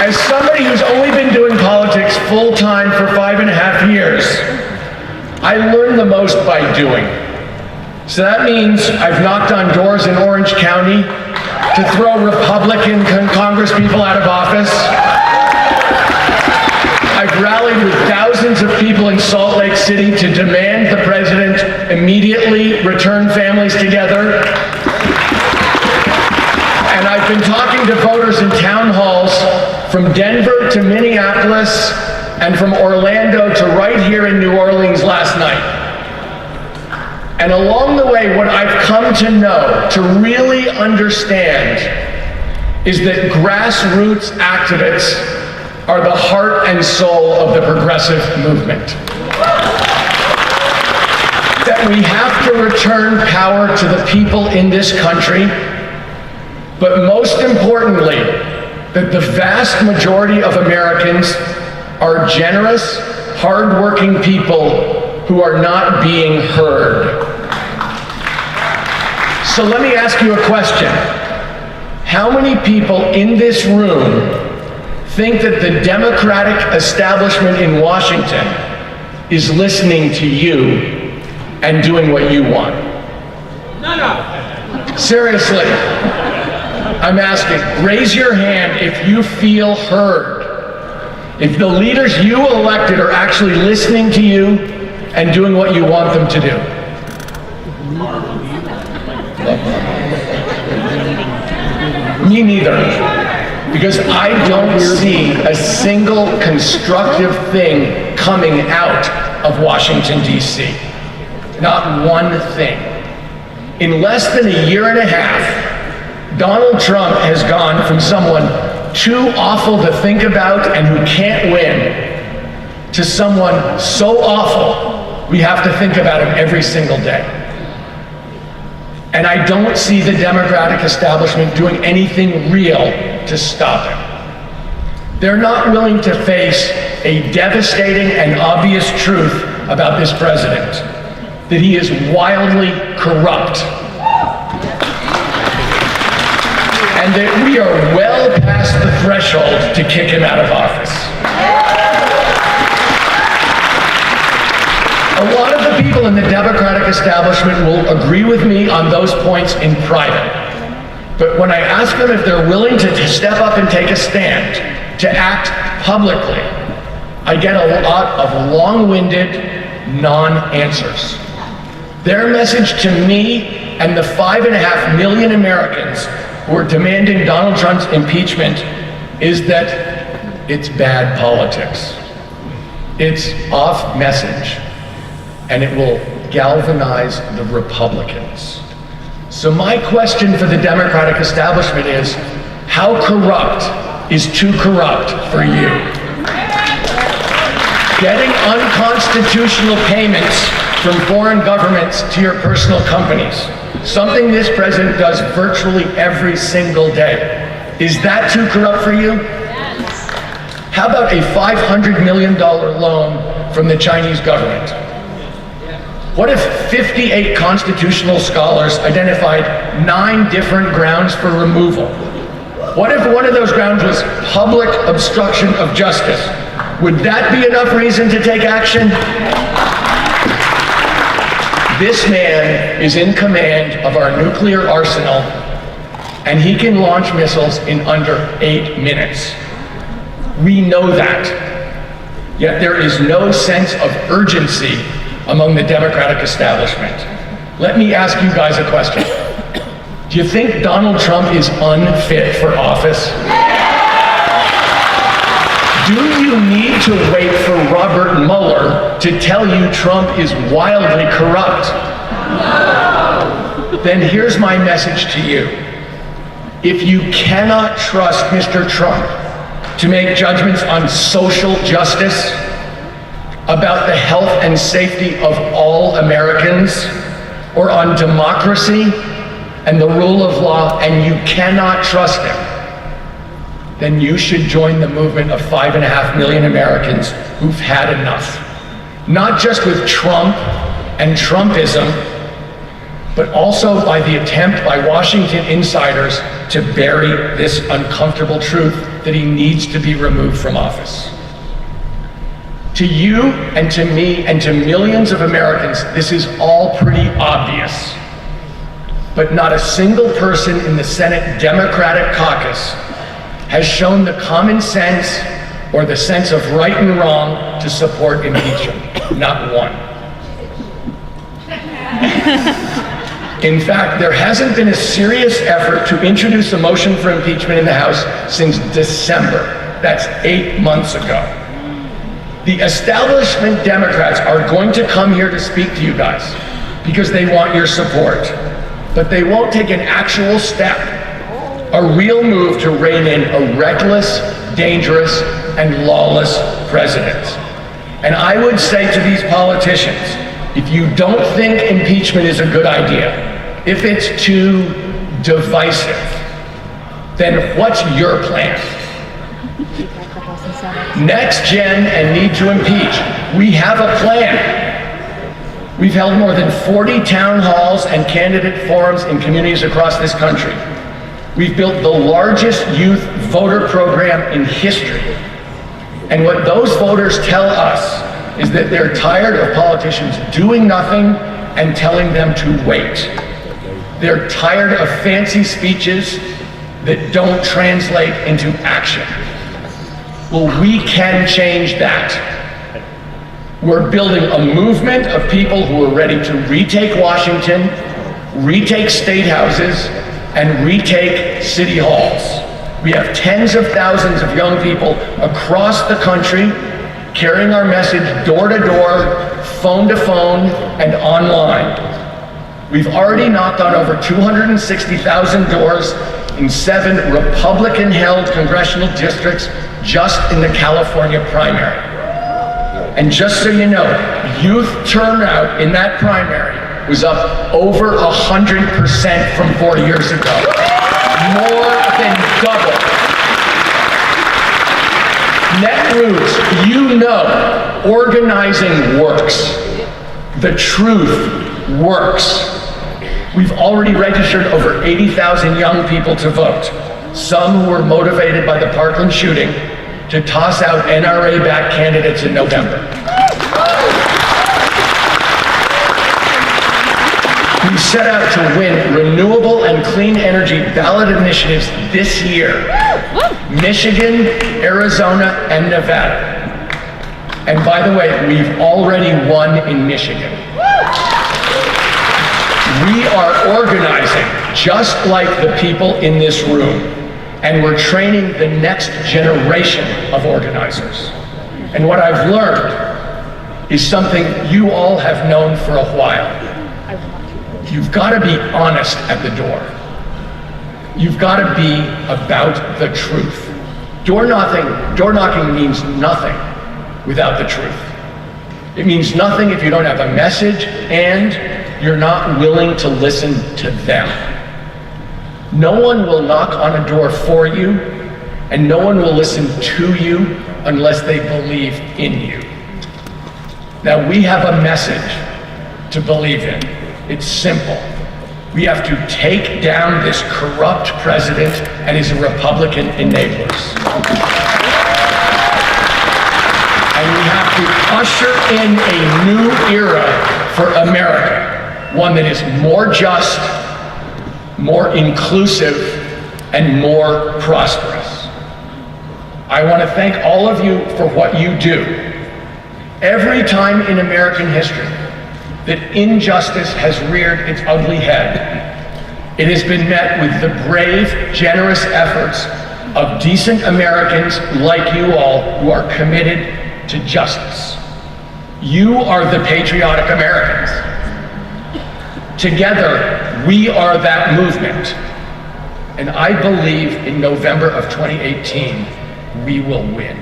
As somebody who's only been doing politics full-time for 5.5 years, I learn the most by doing. So that means I've knocked on doors in Orange County to throw Republican congresspeople out of office. I've rallied with thousands of people in Salt Lake City to demand the president immediately return families together. And I've been talking to voters in town halls from Denver to Minneapolis and from Orlando to right here in New Orleans last night. And along the way, what I've come to know, to really understand, is that grassroots activists are the heart and soul of the progressive movement. That we have to return power to the people in this country, but most importantly, that the vast majority of Americans are generous, hardworking people who are not being heard. So let me ask you a question. How many people in this room think that the Democratic establishment in Washington is listening to you and doing what you want? No. Seriously, I'm asking, raise your hand if you feel heard. If the leaders you elected are actually listening to you and doing what you want them to do. Me neither. Because I don't see a single constructive thing coming out of Washington, D.C. Not one thing. In less than a year and a half, Donald Trump has gone from someone too awful to think about and who can't win to someone so awful we have to think about him every single day. And I don't see the Democratic establishment doing anything real to stop him. They're not willing to face a devastating and obvious truth about this president, that he is wildly corrupt, and that we are well past the threshold to kick him out of office. A lot of the people in the Democratic establishment will agree with me on those points in private. But when I ask them if they're willing to step up and take a stand, to act publicly, I get a lot of long-winded non-answers. Their message to me and the 5.5 million Americans who are demanding Donald Trump's impeachment is that it's bad politics. It's off message, and it will galvanize the Republicans. So my question for the Democratic establishment is, how corrupt is too corrupt for you? Getting unconstitutional payments from foreign governments to your personal companies, something this president does virtually every single day. Is that too corrupt for you? Yes. How about a $500 million loan from the Chinese government? What if 58 constitutional scholars identified 9 different grounds for removal? What if one of those grounds was public obstruction of justice? Would that be enough reason to take action? This man is in command of our nuclear arsenal, and he can launch missiles in under 8 minutes. We know that. Yet there is no sense of urgency among the Democratic establishment. Let me ask you guys a question. Do you think Donald Trump is unfit for office? Do you need to wait for Robert Mueller to tell you Trump is wildly corrupt? No. Then here's my message to you. If you cannot trust Mr. Trump to make judgments on social justice, about the health and safety of all Americans, or on democracy and the rule of law, and you cannot trust him, then you should join the movement of 5.5 million Americans who've had enough. Not just with Trump and Trumpism, but also by the attempt by Washington insiders to bury this uncomfortable truth that he needs to be removed from office. To you and to me and to millions of Americans, this is all pretty obvious. But not a single person in the Senate Democratic caucus has shown the common sense or the sense of right and wrong to support impeachment. Not one. In fact, there hasn't been a serious effort to introduce a motion for impeachment in the House since December. That's 8 months ago. The establishment Democrats are going to come here to speak to you guys because they want your support, but they won't take an actual step, a real move to rein in a reckless, dangerous, and lawless president. And I would say to these politicians, if you don't think impeachment is a good idea, if it's too divisive, then what's your plan? NextGen and Need to Impeach. We have a plan. We've held more than 40 town halls and candidate forums in communities across this country. We've built the largest youth voter program in history. And what those voters tell us is that they're tired of politicians doing nothing and telling them to wait. They're tired of fancy speeches that don't translate into action. Well, we can change that. We're building a movement of people who are ready to retake Washington, retake state houses, and retake city halls. We have tens of thousands of young people across the country carrying our message door to door, phone to phone, and online. We've already knocked on over 260,000 doors in 7 Republican-held congressional districts just in the California primary. And just so you know, youth turnout in that primary was up over 100% from 4 years ago. More than double. Netroots, you know, organizing works. The truth works. We've already registered over 80,000 young people to vote, some who were motivated by the Parkland shooting to toss out NRA-backed candidates in November. We set out to win renewable and clean energy ballot initiatives this year. Michigan, Arizona, and Nevada. And by the way, we've already won in Michigan. We are organizing just like the people in this room, and we're training the next generation of organizers. And what I've learned is something you all have known for a while. You've got to be honest at the door. You've got to be about the truth. Door knocking means nothing without the truth. It means nothing if you don't have a message and you're not willing to listen to them. No one will knock on a door for you, and no one will listen to you unless they believe in you. Now, we have a message to believe in. It's simple. We have to take down this corrupt president and his Republican enablers. And we have to usher in a new era for America, one that is more just, more inclusive, and more prosperous. I want to thank all of you for what you do. Every time in American history that injustice has reared its ugly head, it has been met with the brave, generous efforts of decent Americans like you all who are committed to justice. You are the patriotic Americans. Together, we are that movement. And I believe in November of 2018, we will win.